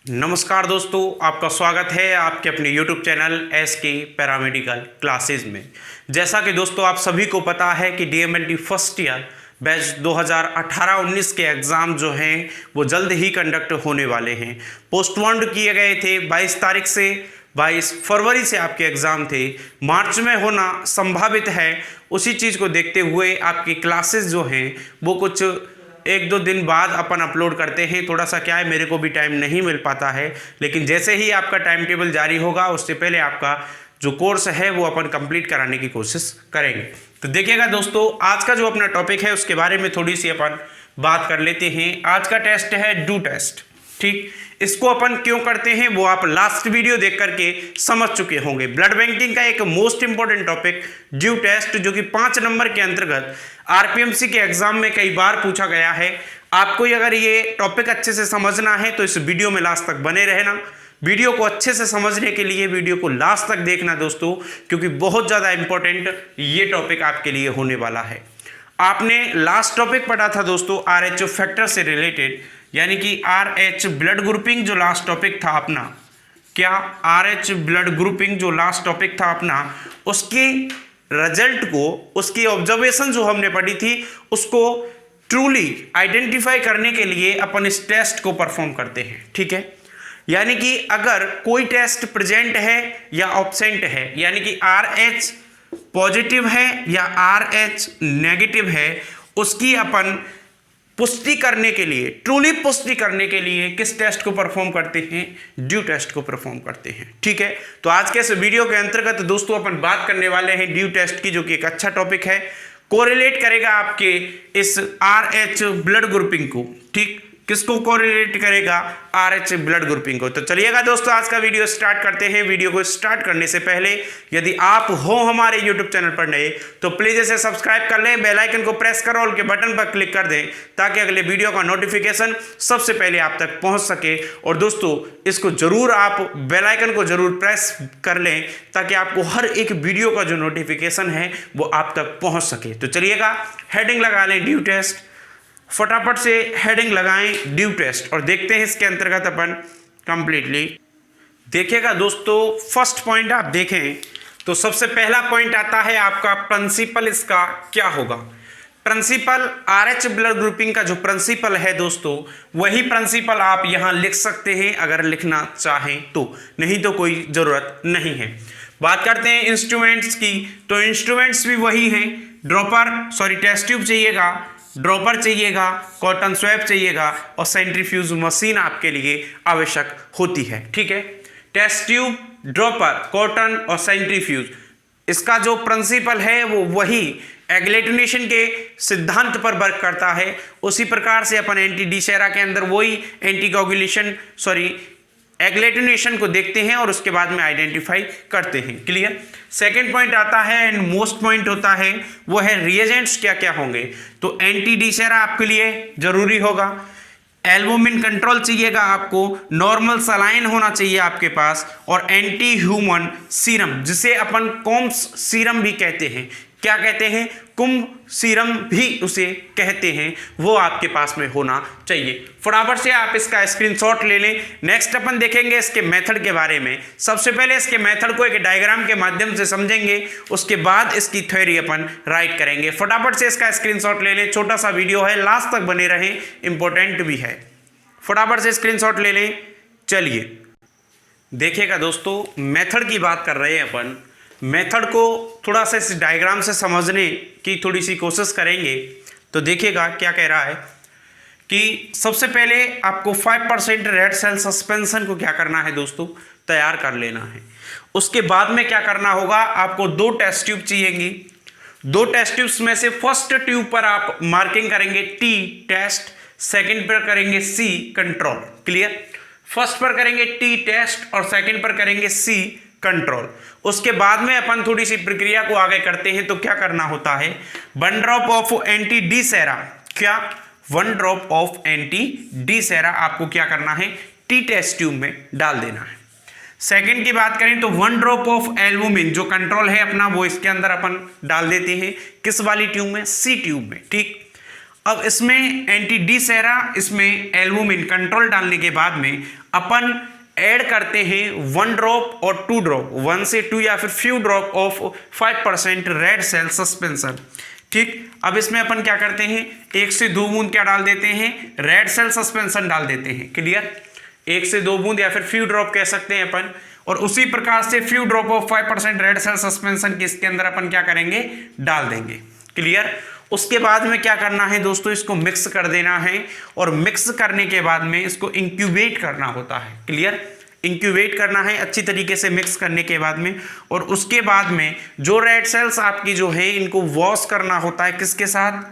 नमस्कार दोस्तों, आपका स्वागत है आपके अपने YouTube channel SK paramedical classes में। जैसा कि दोस्तों आप सभी को पता है कि DMLT फर्स्ट ईयर बैच 2018-19 के एग्ज़ाम जो हैं वो जल्द ही कंडक्ट होने वाले हैं। पोस्टपोन्ड किए गए थे 22 तारीख से 22 फरवरी से आपके एग्ज़ाम थे, मार्च में होना संभावित है। उसी चीज़ को देखते हुए आपकी क्लासेस जो हैं वो कुछ एक दो दिन बाद अपन अपलोड करते हैं। थोड़ा सा क्या है, मेरे को भी टाइम नहीं मिल पाता है, लेकिन जैसे ही आपका टाइम टेबल जारी होगा उससे पहले आपका जो कोर्स है वो अपन कंप्लीट कराने की कोशिश करेंगे। तो देखिएगा दोस्तों, आज का जो अपना टॉपिक है उसके बारे में थोड़ी सी अपन बात कर लेते हैं। आज का टेस्ट है ड्यू टेस्ट। ठीक, इसको अपन क्यों करते हैं वो आप लास्ट वीडियो देख करके समझ चुके होंगे। ब्लड बैंकिंग का एक most important topic Du test, जो कि 5 नंबर के अंतर्गत आरपीएमसी के एग्जाम में कई बार पूछा गया है। आपको अगर ये टॉपिक अच्छे से समझना है तो इस वीडियो में लास्ट तक बने रहना। वीडियो को अच्छे से समझने के लिए वीडियो को लास्ट तक देखना दोस्तों, क्योंकि बहुत ज़्यादा इंपॉर्टेंट ये टॉपिक आपके लिए होने वाला है। आपने लास्ट टॉपिक पढ़ा था दोस्तों RH फैक्टर से रिलेटेड, यानी कि RH ब्लड ग्रुपिंग जो लास्ट टॉपिक था अपना, क्या RH ब्लड ग्रुपिंग जो लास्ट टॉपिक था अपना, उसके रिजल्ट को, उसकी ऑब्जर्वेशन जो हमने पढ़ी थी उसको ट्रूली आइडेंटिफाई करने के लिए अपन इस टेस्ट को परफॉर्म करते हैं। ठीक है, यानी कि अगर कोई टेस्ट प्रेजेंट है या ऑब्सेंट है, यानी कि RH पॉजिटिव है या RH नेगेटिव है, उसकी अपन पुष्टि करने के लिए, ट्रूली पुष्टि करने के लिए किस टेस्ट को परफॉर्म करते हैं? ड्यू टेस्ट को परफॉर्म करते हैं। ठीक है, तो आज के इस वीडियो के अंतर्गत दोस्तों अपन बात करने वाले हैं ड्यू टेस्ट की, जो कि एक अच्छा टॉपिक है, कोरिलेट करेगा आपके इस RH ब्लड ग्रुपिंग को। ठीक, किसको कोरिलेट करेगा? RH ब्लड ग्रुपिंग को। तो चलिएगा दोस्तों, आज का वीडियो स्टार्ट करते हैं। वीडियो को स्टार्ट करने से पहले यदि आप हो हमारे YouTube चैनल पर नए तो प्लीज़ इसे सब्सक्राइब कर लें, बेल आइकन को प्रेस कर ऑल के बटन पर क्लिक कर दें, ताकि अगले वीडियो का नोटिफिकेशन सबसे पहले आप तक पहुंच सके। और दोस्तों इसको जरूर आप बेल आइकन को जरूर प्रेस कर लें, ताकि आपको हर एक वीडियो का जो नोटिफिकेशन है वो आप तक पहुँच सके। तो चलिएगा, हेडिंग लगा लें ड्यू टेस्ट, फटाफट से हेडिंग लगाएं ड्यू टेस्ट और देखते हैं इसके अंतर्गत अपन कंप्लीटली। देखिएगा दोस्तों, फर्स्ट पॉइंट आप देखें तो सबसे पहला पॉइंट आता है आपका प्रिंसिपल। इसका क्या होगा? प्रिंसिपल RH ब्लड ग्रुपिंग का जो प्रिंसिपल है दोस्तों, वही प्रिंसिपल आप यहां लिख सकते हैं अगर लिखना चाहें तो, नहीं तो कोई ज़रूरत नहीं है। बात करते हैं इंस्ट्रूमेंट्स की, तो इंस्ट्रूमेंट्स भी वही हैं। टेस्ट ट्यूब चाहिएगा, ड्रॉपर चाहिएगा, कॉटन स्वैब चाहिएगा और सेंट्रीफ्यूज मशीन आपके लिए आवश्यक होती है। ठीक है, टेस्ट ट्यूब, ड्रॉपर, कॉटन और सेंट्रीफ्यूज, इसका जो प्रिंसिपल है वो वही एग्लेटिनेशन के सिद्धांत पर वर्क करता है। उसी प्रकार से अपन एंटी डिसेरा के अंदर वही एग्लेटिनेशन को देखते हैं और उसके बाद में आइडेंटिफाई करते हैं। क्लियर? सेकेंड पॉइंट आता है एंड मोस्ट पॉइंट होता है, वो है रिएजेंट्स क्या क्या होंगे। तो एंटी डिसेरा आपके लिए जरूरी होगा, एल्बुमिन कंट्रोल चाहिएगा आपको, नॉर्मल सलाइन होना चाहिए आपके पास, और एंटी ह्यूमन सीरम, जिसे अपन कॉम्स सीरम भी कहते हैं। क्या कहते हैं? कुंभ सीरम भी उसे कहते हैं, वो आपके पास में होना चाहिए। फटाफट से आप इसका स्क्रीनशॉट ले लें। नेक्स्ट अपन देखेंगे इसके मेथड के बारे में। सबसे पहले इसके मेथड को एक डायग्राम के माध्यम से समझेंगे, उसके बाद इसकी थ्योरी अपन राइट करेंगे। फटाफट से इसका स्क्रीनशॉट ले लें, छोटा सा वीडियो है, लास्ट तक बने रहें, इंपॉर्टेंट भी है। फटाफट से स्क्रीनशॉट ले लें। चलिए देखिएगा दोस्तों, मेथड की बात कर रहे हैं अपन। मेथड को थोड़ा सा इस डायग्राम से समझने की थोड़ी सी कोशिश करेंगे। तो देखिएगा क्या कह रहा है कि सबसे पहले आपको 5% रेड सेल सस्पेंशन को क्या करना है दोस्तों? तैयार कर लेना है। उसके बाद में क्या करना होगा? आपको 2 टेस्ट ट्यूब चाहिएंगी। 2 टेस्ट ट्यूब्स में से फर्स्ट ट्यूब पर आप मार्किंग करेंगे T टेस्ट, सेकेंड पर करेंगे C कंट्रोल। क्लियर? फर्स्ट पर करेंगे T टेस्ट और सेकेंड पर करेंगे C कंट्रोल। उसके बाद में अपन थोड़ी सी प्रक्रिया को आगे करते हैं। तो क्या करना होता है? 1 ड्रॉप ऑफ एंटी डिसेरा, क्या 1 ड्रॉप ऑफ एंटी डिसेरा आपको क्या करना है? T टेस्ट ट्यूब में डाल देना है। सेकंड की बात करें तो 1 ड्रॉप ऑफ एल्बुमिन जो कंट्रोल है अपना, वो इसके अंदर अपन डाल देते हैं। किस वाली ट्यूब में? C ट्यूब में। ठीक, अब इसमें एंटी डी सेरा, इसमें एल्बुमिन कंट्रोल डालने के बाद में अपन ऐड करते हैं 1 ड्रॉप और 2 ड्रॉप, 1 से 2 या फिर few drop of 5% red cell suspension. ठीक, अब इसमें अपन क्या करते हैं, 1 से 2 बूंद क्या डाल देते हैं, रेड सेल सस्पेंशन डाल देते हैं। क्लियर, 1 से 2 बूंद या फिर फ्यू ड्रॉप कह सकते हैं अपन। और उसी प्रकार से few drop of 5% red cell suspension किसके अंदर अपन क्या करेंगे, डाल देंगे। क्लियर, उसके बाद में क्या करना है दोस्तों, इसको मिक्स कर देना है और मिक्स करने के बाद में इसको इंक्यूबेट करना होता है। क्लियर, इंक्यूबेट करना है अच्छी तरीके से मिक्स करने के बाद में। और उसके बाद में जो रेड सेल्स आपकी जो है इनको वॉश करना होता है किसके साथ,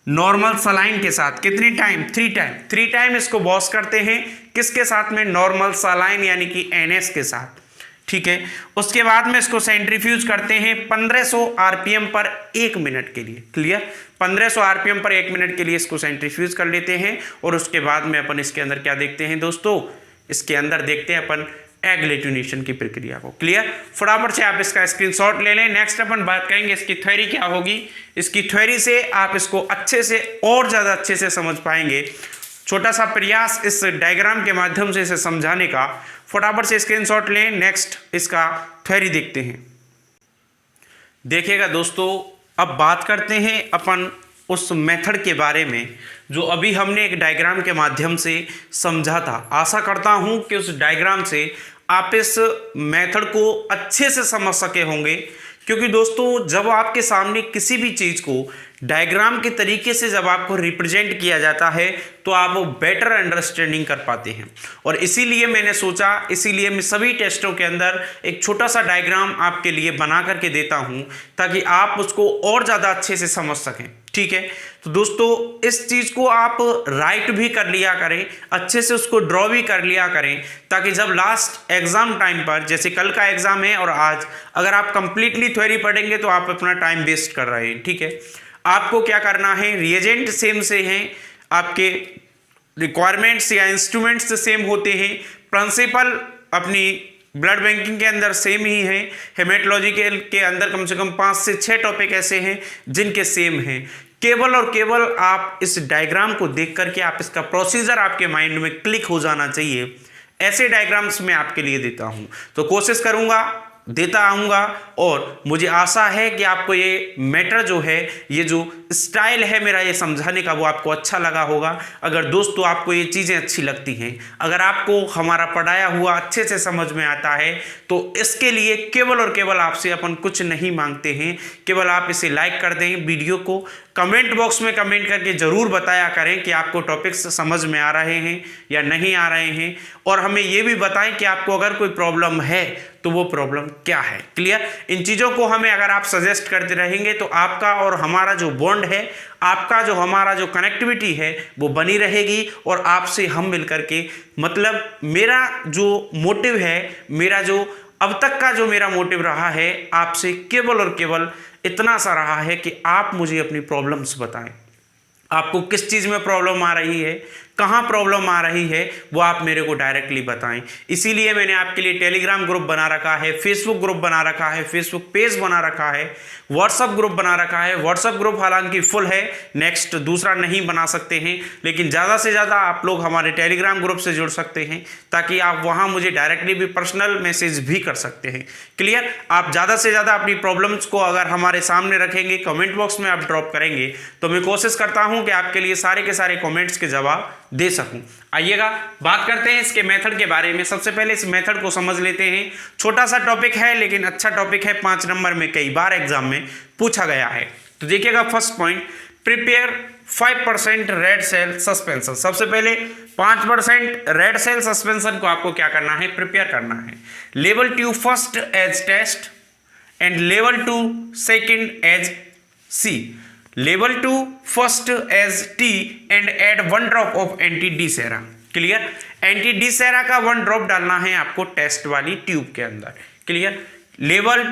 नॉर्मल सलाइन के साथ। कितनी टाइम, 3 टाइम इसको वॉश करते हैं किसके साथ में, नॉर्मल सलाइन यानी कि NS के साथ। ठीक है, उसके बाद में इसको सेंट्रीफ्यूज करते हैं 1500 आरपीएम पर 1 मिनट के लिए। क्लियर, 1500 आरपीएम पर 1 मिनट के लिए इसको सेंट्रीफ्यूज कर लेते हैं। और उसके बाद में अपन इसके अंदर क्या देखते हैं दोस्तों, इसके अंदर देखते हैं अपन एग्लूटिनेशन की प्रक्रिया को। क्लियर, फटाफट से आप इसका स्क्रीनशॉट ले लें। नेक्स्ट अपन बात करेंगे इसकी थ्योरी क्या होगी। इसकी थ्योरी से आप इसको अच्छे से और ज़्यादा अच्छे से समझ पाएंगे। छोटा सा प्रयास इस डायग्राम के माध्यम से इसे समझाने का, फटाफट से स्क्रीनशॉट लें। नेक्स्ट इसका थ्योरी देखते हैं। देखिएगा दोस्तों, अब बात करते हैं अपन उस मेथड के बारे में जो अभी हमने एक डायग्राम के माध्यम से समझा था। आशा करता हूं कि उस डायग्राम से आप इस मेथड को अच्छे से समझ सके होंगे, क्योंकि दोस्तों जब आपके सामने किसी भी चीज़ को डायग्राम के तरीके से जब आपको रिप्रेजेंट किया जाता है तो आप वो बेटर अंडरस्टैंडिंग कर पाते हैं। और इसीलिए मैंने सोचा, इसीलिए मैं सभी टेस्टों के अंदर एक छोटा सा डायग्राम आपके लिए बना करके देता हूं ताकि आप उसको और ज़्यादा अच्छे से समझ सकें। ठीक है, तो दोस्तों इस चीज़ को आप राइट भी कर लिया करें, अच्छे से उसको ड्रॉ भी कर लिया करें, ताकि जब लास्ट एग्जाम टाइम पर, जैसे कल का एग्जाम है और आज, अगर आप कंप्लीटली थ्योरी पढ़ेंगे तो आप अपना टाइम वेस्ट कर रहे हैं। ठीक है, आपको क्या करना है, रिएजेंट सेम से हैं, आपके रिक्वायरमेंट्स या इंस्ट्रूमेंट्स सेम होते हैं, प्रिंसिपल अपनी ब्लड बैंकिंग के अंदर सेम ही है, हेमेटोलॉजी के अंदर कम से कम 5 से 6 टॉपिक ऐसे हैं जिनके सेम हैं। केवल और केवल आप इस डायग्राम को देख करके आप इसका प्रोसीजर आपके माइंड में क्लिक हो जाना चाहिए। ऐसे डायग्राम्स मैं आपके लिए देता हूं, तो कोशिश करूंगा, देता आऊँगा। और मुझे आशा है कि आपको ये मैटर जो है, ये जो स्टाइल है मेरा ये समझाने का, वो आपको अच्छा लगा होगा। अगर दोस्तों आपको ये चीज़ें अच्छी लगती हैं, अगर आपको हमारा पढ़ाया हुआ अच्छे से समझ में आता है, तो इसके लिए केवल और केवल आपसे अपन कुछ नहीं मांगते हैं, केवल आप इसे लाइक कर दें, वीडियो को कमेंट बॉक्स में कमेंट करके ज़रूर बताया करें कि आपको टॉपिक्स समझ में आ रहे हैं या नहीं आ रहे हैं। और हमें ये भी बताएं कि आपको अगर कोई प्रॉब्लम है तो वो प्रॉब्लम क्या है। क्लियर, इन चीज़ों को हमें अगर आप सजेस्ट करते रहेंगे तो आपका और हमारा जो बॉन्ड है, आपका जो हमारा जो कनेक्टिविटी है वो बनी रहेगी। और आपसे हम मिलकर के, मतलब मेरा जो मोटिव है, मेरा जो अब तक का जो मेरा मोटिव रहा है, आपसे केवल और केवल इतना सा रहा है कि आप मुझे अपनी प्रॉब्लम्स बताएं। आपको किस चीज़ में प्रॉब्लम आ रही है, कहाँ प्रॉब्लम आ रही है, वो आप मेरे को डायरेक्टली बताएं। इसीलिए मैंने आपके लिए टेलीग्राम ग्रुप बना रखा है, फेसबुक ग्रुप बना रखा है, फेसबुक पेज बना रखा है, व्हाट्सअप ग्रुप बना रखा है। व्हाट्सअप ग्रुप हालांकि फुल है, नेक्स्ट दूसरा नहीं बना सकते हैं, लेकिन ज़्यादा से ज़्यादा आप लोग हमारे टेलीग्राम ग्रुप से जुड़ सकते हैं, ताकि आप वहाँ मुझे डायरेक्टली भी पर्सनल मैसेज भी कर सकते हैं। क्लियर, आप ज़्यादा से ज़्यादा अपनी प्रॉब्लम्स को अगर हमारे सामने रखेंगे, कमेंट बॉक्स में आप ड्रॉप करेंगे, तो मैं कोशिश करता हूँ कि आपके लिए सारे के सारे कमेंट्स के जवाब दे सकूं। आइएगा बात करते हैं इसके मेथड के बारे में। सबसे पहले इस मेथड को समझ लेते हैं। छोटा सा टॉपिक है लेकिन अच्छा टॉपिक है, 5 नंबर में कई बार एग्जाम में पूछा गया है। तो देखिएगा, first point, prepare 5% red cell suspension. सबसे पहले 5% रेड सेल सस्पेंशन को आपको क्या करना है, प्रिपेयर करना है। Level 2 first age test and level 2 second as C. Level 2 first age T and add 1 drop of anti D sera. Clear, anti D sera का 1 ड्रॉप डालना है आपको टेस्ट वाली ट्यूब के अंदर। क्लियर, लेवल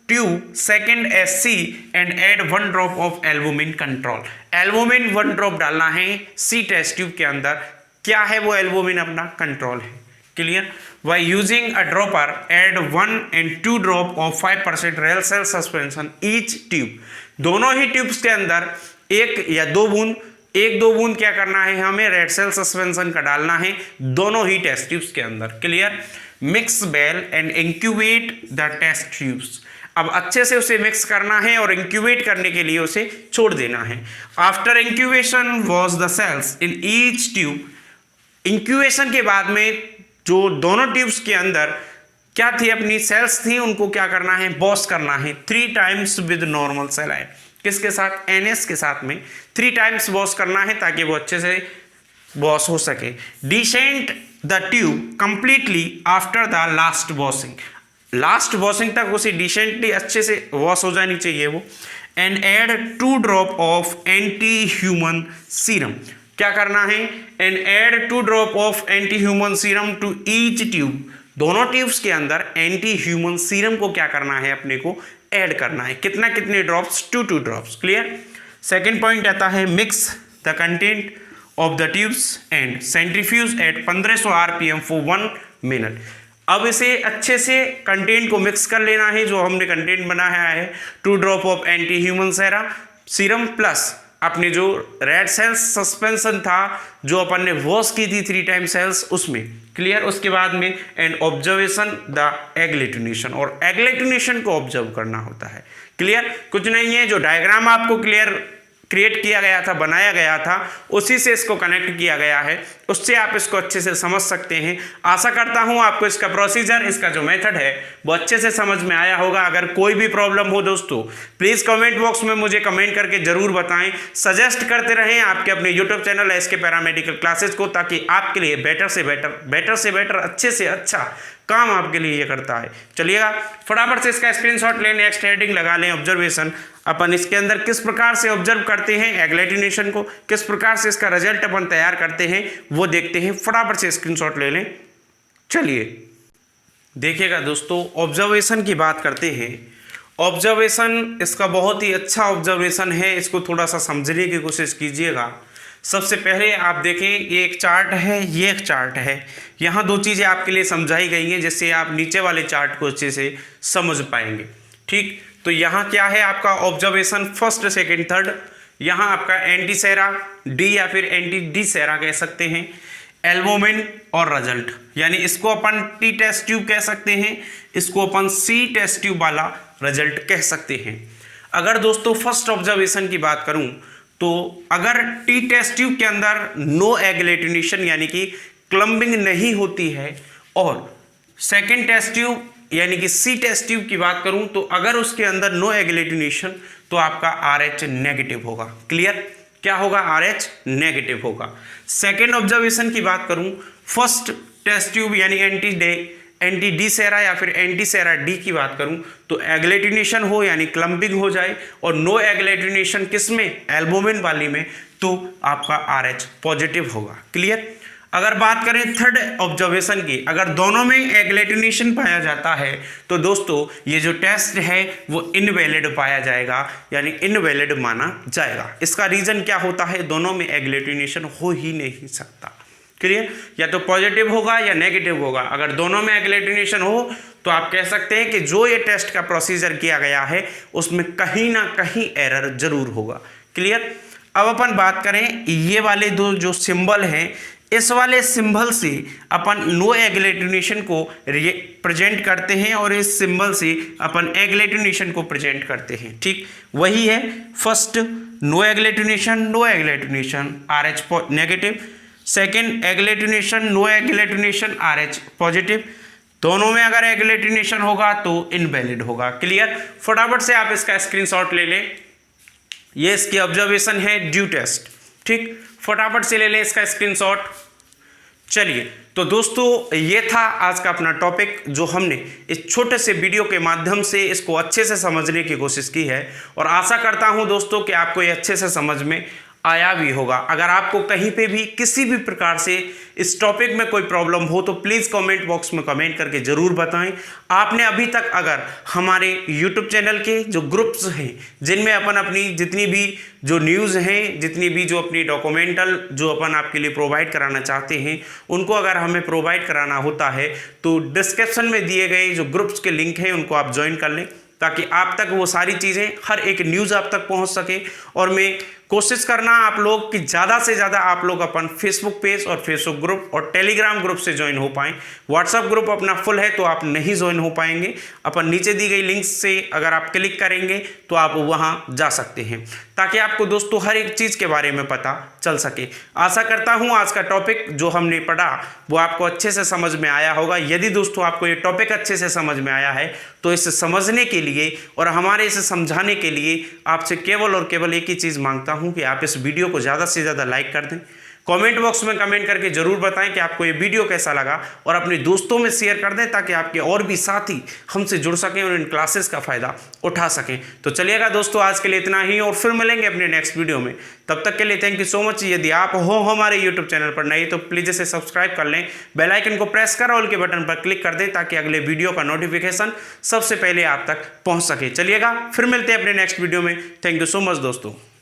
2 second as C and add 1 drop of albumin control. Albumin 1 drop डालना है सी टेस्ट ट्यूब के अंदर। क्या है वो एल्बुमिन, अपना कंट्रोल है। Clear, by using a dropper add 1 and 2 drop of 5% red cell suspension each tube. दोनों ही ट्यूब्स के अंदर 1 या 2 बूंद एक दो बूंद क्या करना है, हमें रेड सेल सस्पेंशन का डालना है दोनों ही टेस्ट ट्यूब्स के अंदर। Clear. Mix well and incubate the test tubes. अब अच्छे से उसे मिक्स करना है और इंक्यूबेट करने के लिए उसे छोड़ देना है। After incubation wash the cells in each tube. Incubation के बाद में जो दोनों ट्यूब्स के अंदर क्या थी, अपनी सेल्स थी, उनको क्या करना है, वॉश करना है 3 टाइम्स विद नॉर्मल सेलाइन। किसके साथ, NS के साथ में 3 टाइम्स वॉश करना है ताकि वो अच्छे से वॉश हो सके। Decent the tube completely after the last washing. Last washing तक उसे डिसेंटली अच्छे से वॉश हो जानी चाहिए वो। And add 2 drop of anti human serum. क्या करना है, and add 2 drop of anti human serum to each tube. दोनों ट्यूब्स के अंदर एंटी ह्यूमन सीरम को क्या करना है, अपने को ऐड करना है। कितना, कितने drops, 2 drops. Clear. Second point आता है mix the content of the tubes and centrifuge at 1500 RPM for 1 minute. अब इसे अच्छे से कंटेंट को मिक्स कर लेना है, जो हमने कंटेंट बनाया है 2 drop of anti human serum plus अपने जो रेड सेल्स सस्पेंशन था जो अपन ने वॉश की थी 3 टाइम सेल्स उसमें। क्लियर। उसके बाद में एंड ऑब्जर्वेशन द एग्लूटिनेशन, और एग्लूटिनेशन को ऑब्जर्व करना होता है। क्लियर। कुछ नहीं है, जो डायग्राम आपको क्रिएट किया गया था, बनाया गया था, उसी से इसको कनेक्ट किया गया है, उससे आप इसको अच्छे से समझ सकते हैं। आशा करता हूं आपको इसका प्रोसीजर, इसका जो मेथड है वो अच्छे से समझ में आया होगा। अगर कोई भी प्रॉब्लम हो दोस्तों, प्लीज़ कमेंट बॉक्स में मुझे कमेंट करके जरूर बताएं। सजेस्ट करते रहें आपके अपने YouTube channel SK paramedical classes को, ताकि आपके लिए बेटर से बेटर अच्छे से अच्छा काम आपके लिए ये करता है। चलिएगा फटाफट से इसका स्क्रीनशॉट लें, नेक्स्ट हेडिंग लगा लें ऑब्जर्वेशन। अपन इसके अंदर किस प्रकार से ऑब्जर्व करते हैं एग्लूटिनेशन को, किस प्रकार से इसका रिजल्ट अपन तैयार करते हैं वो देखते हैं। फटाफट से स्क्रीनशॉट ले लें। चलिए देखिएगा दोस्तों, ऑब्जर्वेशन की बात करते हैं। ऑब्जर्वेशन इसका बहुत ही अच्छा ऑब्जर्वेशन है, इसको थोड़ा सा समझने की कोशिश कीजिएगा। सबसे पहले आप देखें, ये एक चार्ट है, ये एक चार्ट है। यहाँ 2 चीज़ें आपके लिए समझाई गई हैं जिससे आप नीचे वाले चार्ट को अच्छे से समझ पाएंगे। ठीक, तो यहाँ क्या है आपका ऑब्जर्वेशन फर्स्ट, सेकंड, थर्ड। यहाँ आपका एंटीसेरा डी या फिर एंटी डी सेरा कह सकते हैं, एल्बुमिन और रिजल्ट, यानी इसको अपन टी टेस्ट ट्यूब कह सकते हैं, इसको अपन सी टेस्ट ट्यूब वाला रिजल्ट कह सकते हैं। अगर दोस्तों फर्स्ट ऑब्जर्वेशन की बात करूं तो अगर टी टेस्ट ट्यूब के अंदर नो एग्लूटिनेशन यानी कि क्लम्बिंग नहीं होती है, और सेकेंड टेस्ट ट्यूब यानी कि सी टेस्ट ट्यूब की बात करूं तो अगर उसके अंदर नो एग्लूटिनेशन तो आपका RH नेगेटिव होगा। क्लियर। क्या होगा, RH नेगेटिव होगा। सेकेंड ऑब्जर्वेशन की बात करूं, फर्स्ट टेस्ट ट्यूब यानी एंटी डी सेरा या फिर एंटी सेरा डी की बात करूं तो एग्लूटिनेशन हो यानी क्लम्पिंग हो जाए, और नो एग्लूटिनेशन किसमें, एल्बुमिन वाली में, तो आपका RH पॉजिटिव होगा। क्लियर। अगर बात करें थर्ड ऑब्जर्वेशन की, अगर दोनों में एग्लूटिनेशन पाया जाता है तो दोस्तों ये जो टेस्ट है वो इनवैलिड पाया जाएगा, यानी इनवैलिड माना जाएगा। इसका रीजन क्या होता है, दोनों में एग्लूटिनेशन हो ही नहीं सकता। क्लियर। या तो पॉजिटिव होगा या नेगेटिव होगा। अगर दोनों में एग्लूटिनेशन हो तो आप कह सकते हैं कि जो ये टेस्ट का प्रोसीजर किया गया है उसमें कहीं ना कहीं एरर जरूर होगा। क्लियर। अब अपन बात करें, ये वाले 2 जो सिंबल हैं, इस वाले सिंबल से अपन नो एग्लूटिनेशन को प्रेजेंट करते हैं और इस सिंबल से अपन एग्लूटिनेशन को प्रेजेंट करते हैं। ठीक वही है, first no agglutination RH negative, second agglutination no agglutination RH positive. दोनों में अगर एग्लूटिनेशन होगा तो इनवैलिड होगा। क्लियर। फटाफट से आप इसका स्क्रीनशॉट ले लें, ये इसकी ऑब्जर्वेशन है ड्यू टेस्ट। ठीक, फटाफट से ले लें इसका स्क्रीनशॉट। चलिए तो दोस्तों ये था आज का अपना टॉपिक, जो हमने इस छोटे से वीडियो के माध्यम से इसको अच्छे से समझने की कोशिश की है, और आशा करता हूं दोस्तों कि आपको ये अच्छे से समझ में आया भी होगा। अगर आपको कहीं पे भी किसी भी प्रकार से इस टॉपिक में कोई प्रॉब्लम हो तो प्लीज़ कमेंट बॉक्स में कमेंट करके ज़रूर बताएं। आपने अभी तक अगर हमारे यूट्यूब चैनल के जो ग्रुप्स हैं जिनमें अपन अपनी जितनी भी जो न्यूज़ हैं, जितनी भी जो अपनी डॉक्यूमेंटल जो अपन आपके लिए प्रोवाइड कराना चाहते हैं, उनको अगर हमें प्रोवाइड कराना होता है तो डिस्क्रिप्शन में दिए गए जो ग्रुप्स के लिंक हैं उनको आप ज्वाइन कर लें, ताकि आप तक वो सारी चीज़ें, हर एक न्यूज़ आप तक पहुंच सके। और मैं कोशिश करना आप लोग कि ज़्यादा से ज़्यादा आप लोग अपन फेसबुक पेज और फेसबुक ग्रुप और टेलीग्राम ग्रुप से ज्वाइन हो पाएँ। व्हाट्सअप ग्रुप अपना फुल है तो आप नहीं ज्वाइन हो पाएंगे। अपन नीचे दी गई लिंक से अगर आप क्लिक करेंगे तो आप वहाँ जा सकते हैं, ताकि आपको दोस्तों हर एक चीज़ के बारे में पता चल सके। आशा करता हूँ आज का टॉपिक जो हमने पढ़ा वो आपको अच्छे से समझ में आया होगा। यदि दोस्तों आपको ये टॉपिक अच्छे से समझ में आया है तो इसे समझने के लिए और हमारे इसे समझाने के लिए आपसे केवल और केवल एक ही चीज़ मांगता हूँ कि आप इस वीडियो को ज़्यादा से ज़्यादा लाइक कर दें। कमेंट बॉक्स में कमेंट करके जरूर बताएं कि आपको ये वीडियो कैसा लगा और अपने दोस्तों में शेयर कर दें, ताकि आपके और भी साथी हमसे जुड़ सकें और इन क्लासेस का फ़ायदा उठा सकें। तो चलिएगा दोस्तों, आज के लिए इतना ही और फिर मिलेंगे अपने नेक्स्ट वीडियो में। तब तक के लिए थैंक यू सो मच। यदि आप हो हमारे यूट्यूब चैनल पर नए तो प्लीज़ इसे सब्सक्राइब कर लें, बेल आइकन को प्रेस कर ऑल के बटन पर क्लिक कर दें, ताकि अगले वीडियो का नोटिफिकेशन सबसे पहले आप तक पहुँच सके। चलिएगा फिर मिलते हैं अपने नेक्स्ट वीडियो में। थैंक यू सो मच दोस्तों।